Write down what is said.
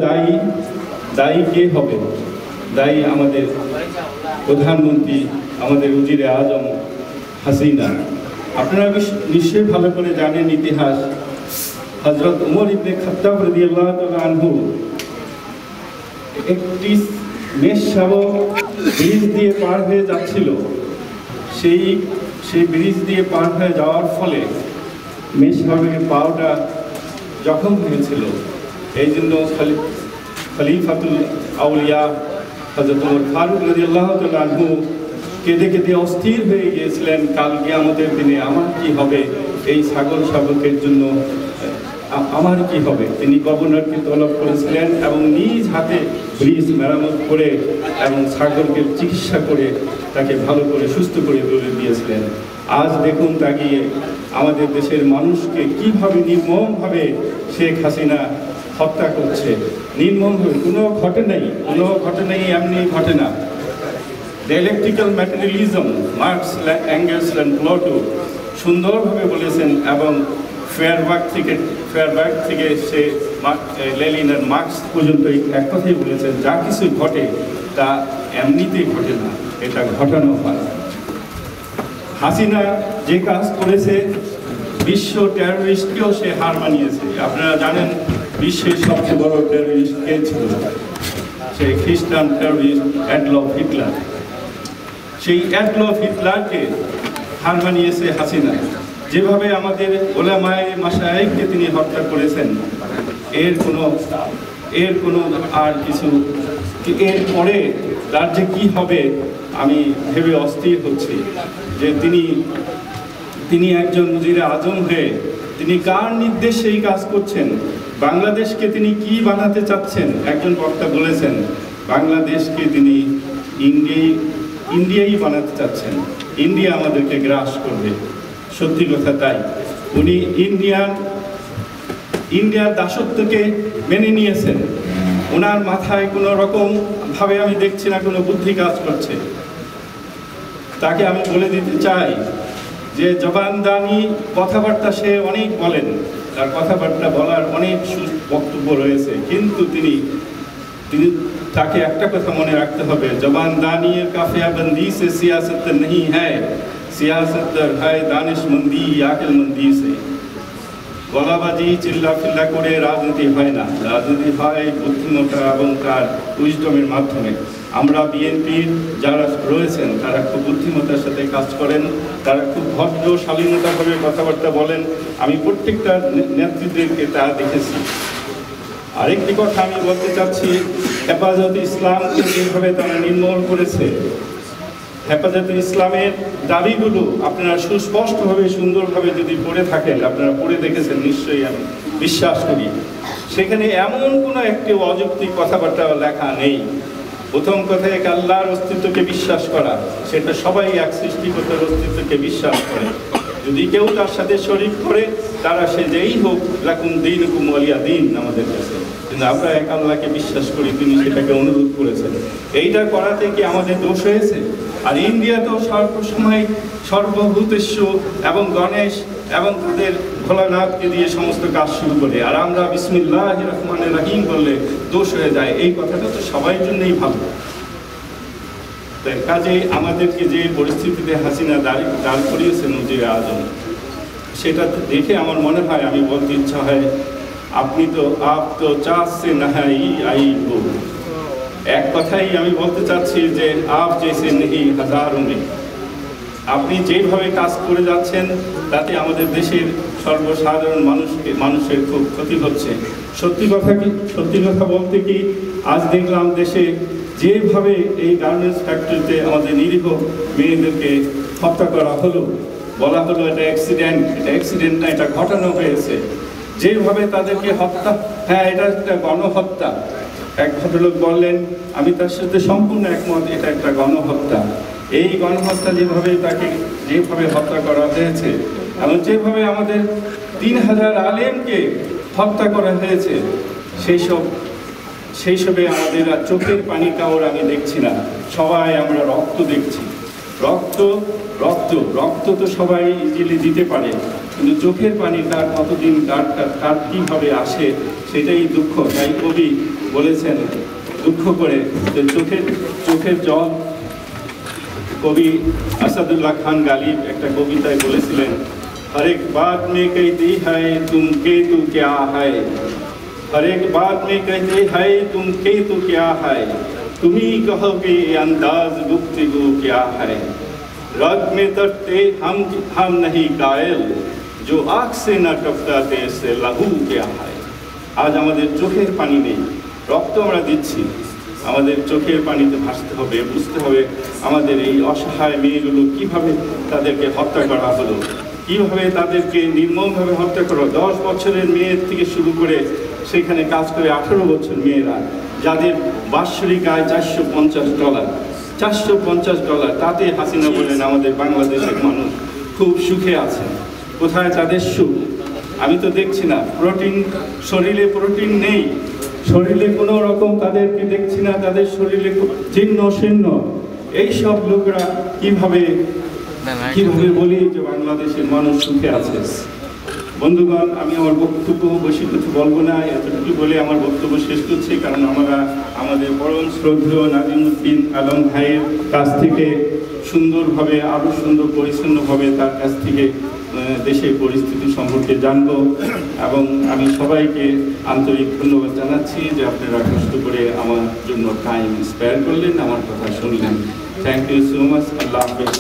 দায়ী দায়ী কে হবে? দায়ী আমাদের প্রধানমন্ত্রী, আমাদের উজিরে আজম হাসিনা। আপনারা নিশ্চয়ই ভালো করে জানেন ইতিহাস। হযরত উমর ইবনে খাত্তাব রাদিয়াল্লাহু তাআলা আনহু একটি মেষশাবক ব্রিজ দিয়ে পার হয়ে যাচ্ছিল। সেই ব্রিজ দিয়ে পার হয়ে যাওয়ার ফলে মেষশাবকের পাওটা জখম হয়েছিল। এই জন্য খলিফাতুল আউলিয়া হযরত ওমর ফারুক রাদিয়াল্লাহু তাআলা আনহু কেঁদে কেঁদে অস্থির হয়ে গিয়েছিলেন, কাল কিয়ামতের দিনে আমার কি হবে, এই ছাগল শাবকের জন্য আমার কি হবে। তিনি গভর্নরকে তলব করেছিলেন এবং নিজ হাতে ব্রিজ মেরামত করে এবং ছাগলকে চিকিৎসা করে তাকে ভালো করে সুস্থ করে তুলে দিয়েছিলেন। আজ দেখুন তাকিয়ে আমাদের দেশের মানুষকে কিভাবে নির্মমভাবে শেখ হাসিনা হত্যা করছে। নির্মমভাবে, কোনো ঘটনাই এমনি ঘটে না। Dialectical materialism Marx, Engels and Plato সুন্দরভাবে বলেছেন এবং ফেয়ারবার্গ থেকে সে লেনিন আর মার্কস পর্যন্ত এক কথাই বলেছেন, যা কিছু ঘটে তা এমনিতেই ঘটে না, এটা ঘটানো হয়। হাসিনা যে কাজ করেছে, বিশ্ব টেররিস্টকেও সে হার মানিয়েছে। আপনারা জানেন বিশ্বের সবচেয়ে বড় টেররিস্ট কে ছিল? সেই খ্রিস্টান টেররিস্ট অ্যাডলফ হিটলার। সেই অ্যাডলফ হিটলারকে হার মানিয়েছে হাসিনা। যেভাবে আমাদের ওলামায়ে মাশায়েখকে তিনি হত্যা করেছেন, এর কোনো আর কিছু, এর পরে তার যে কি হবে আমি ভেবে অস্থির হচ্ছি। যে তিনি একজন উজিরে আজম হয়ে তিনি কার নির্দেশে এই কাজ করছেন? বাংলাদেশকে তিনি কি বানাতে চাচ্ছেন? একজন বক্তা বলেছেন বাংলাদেশকে তিনি ইন্ডিয়াই বানাতে চাচ্ছেন, ইন্ডিয়া আমাদেরকে গ্রাস করবে। সত্যি কথা তাই। উনি ইন্ডিয়ার দাসত্বকে মেনে নিয়েছেন। ওনার মাথায় কোনো রকম ভাবে আমি দেখছি না কোনো বুদ্ধি কাজ করছে। তাকে আমি বলে দিতে চাই যে জবানদানি কথাবার্তা সে অনেক বলেন, তার কথাবার্তা বলার অনেক বক্তব্য রয়েছে, কিন্তু তিনি তাকে একটা কথা মনে রাখতে হবে, জবানদানি কাফিয়াবন্দি সে সিয়াসত नहीं है, সিয়াসত है দানিশমন্দি আকলমন্দি সে। গলাবাজি চিল্লাফিল্লা করে রাজনীতি হয় না, রাজনীতি হয় বুদ্ধিমত্তা এবং তার উইজডমের মাধ্যমে। আমরা বিএনপির যারা রয়েছেন তারা খুব বুদ্ধিমত্তার সাথে কাজ করেন, তারা খুব ভদ্র শালীনতাভাবে কথাবার্তা বলেন। আমি প্রত্যেকটা নেতৃত্বকে তা দেখেছি। আরেকটি কথা আমি বলতে চাচ্ছি, হেফাজতে ইসলামকে যেভাবে তারা নির্মূল করেছে, হেফাজতে ইসলামের দাবিগুলো আপনারা সুস্পষ্টভাবে সুন্দরভাবে যদি পড়ে থাকেন, আপনারা পড়ে দেখেছেন নিশ্চয়ই, আমি বিশ্বাস করি সেখানে এমন কোনো একটি অযৌক্তিক কথাবার্তা লেখা নেই। প্রথম কথা, এক আল্লাহর অস্তিত্বকে বিশ্বাস করা, সেটা সবাই এক সৃষ্টিকর্তার অস্তিত্বকে বিশ্বাস করে। যদি কেউ তার সাথে শরীক করে, তারা সে যেই হোক, লাকুম দীনুকুম ওয়ালিয়া দীন আমাদের কাছে। কিন্তু আমরা এক আল্লাহকে বিশ্বাস করি, তিনি সেটাকে অনুরোধ করেছেন। এইটা করাতে কি আমাদের দোষ হয়েছে? আর ইন্ডিয়া তো সর্বসময় সর্বভূতেশ্বু এবং গণেশ এবং তাদের ভোলানাথকে দিয়ে সমস্ত কাজ শুরু করে, আর আমরা বিসমিল্লাহির রহমানির রহিম বললে দোষ হয়ে যায়। এই কথাটা তো সবাই জন্যই ভালো। তাই কাজে আমাদেরকে যে পরিস্থিতিতে হাসিনা দাঁড় করিয়েছেন উজিরে আজম, সেটা দেখে আমার মনে হয়, আমি বলতে ইচ্ছা হয়, আপনি তো আপ তো চাষ সে নাহাই আই গো। এক কথাই আমি বলতে চাচ্ছি যে আপ জেসে নেই হাজারো নেই। আপনি যেভাবে কাজ করে যাচ্ছেন তাতে আমাদের দেশের সর্বসাধারণ মানুষের খুব ক্ষতি হচ্ছে। সত্যি কথা বলতে কি, আজ দেখলাম দেশে যেভাবে এই গার্মেন্টস ফ্যাক্টরিতে আমাদের নিরীহ মেয়েদেরকে হত্যা করা হলো, বলা হলো এটা অ্যাক্সিডেন্ট না, এটা ঘটানো হয়েছে। যেভাবে তাদেরকে হত্যা, হ্যাঁ এটা একটা গণহত্যা। এক ভদ্রলোক বললেন, আমি তার সাথে সম্পূর্ণ একমত, এটা একটা গণহত্যা। এই গণহত্যা যেভাবে হত্যা করা হয়েছে এবং যেভাবে আমাদের 3000 আলেমকে হত্যা করা হয়েছে, সেইসবে আমাদের চোখের পানি কাউর আমি দেখছি না। সবাই আমরা রক্ত দেখছি। রক্ত তো সবাই ইজিলি দিতে পারে, কিন্তু চোখের পানি কার কতদিন কার কীভাবে আসে সেটাই দুঃখ। তাই কবি বলেছেন দুঃখ করে যে চোখের জল। কবি আসাদুল্লাহ খান গালিব একটা কবিতায় বলেছিলেন, हर एक बात में कहती है तुम केतु क्या है, हर एक बात में कहते है तुम केतु क्या है, तुम ही कहोगे अंदाज गुफ्तगू क्या है, रग में तड़ते हम नहीं कायल, जो आँख से न टपकाते से लहू क्या है। आज আমাদের চোখের পানি নেই, রক্ত আমরা দিচ্ছি, আমাদের চোখের পানিতে ভাসতে হবে, বুঝতে হবে আমাদের এই অসহায় মেয়েগুলো কিভাবে তাদেরকে হত্যা করা হলো, কিভাবে তাদেরকে নির্মমভাবে হত্যা করা। 10 বছরের মেয়ের থেকে শুরু করে সেখানে কাজ করে 18 বছর মেয়েরা, যাদের বাৎসরিক আয় $450, $450, তাতে হাসিনা বলেন আমাদের বাংলাদেশের মানুষ খুব সুখে আছে। কোথায় তাদের সুখ? আমি তো দেখছি না। শরীরে প্রোটিন নেই, শরীরে কোনো রকম তাদেরকে দেখছি না, তাদের শরীরে জীর্ণ শীর্ণ। এইসব লোকরা কিভাবে বলি যে বাংলাদেশের মানুষ সুখে আছে। বন্ধুগণ, আমি আমার বক্তব্য বেশি কিছু বলবো না, এতটুকু বলে আমার বক্তব্য শেষ করছি। কারণ আমরা আমাদের পরম শ্রদ্ধেয় নাজিমউদ্দিন আলম ভাইয়ের কাছ থেকে সুন্দরভাবে, আরও সুন্দর পরিচ্ছন্নভাবে তার কাছ থেকে দেশের পরিস্থিতি সম্পর্কে জানবো। এবং আমি সবাইকে আন্তরিক ধন্যবাদ জানাচ্ছি যে আপনারা কষ্ট করে আমার জন্য টাইম স্পেয়ার করলেন, আমার কথা শুনলেন। Thank you so much. আল্লাহ হাফেজ।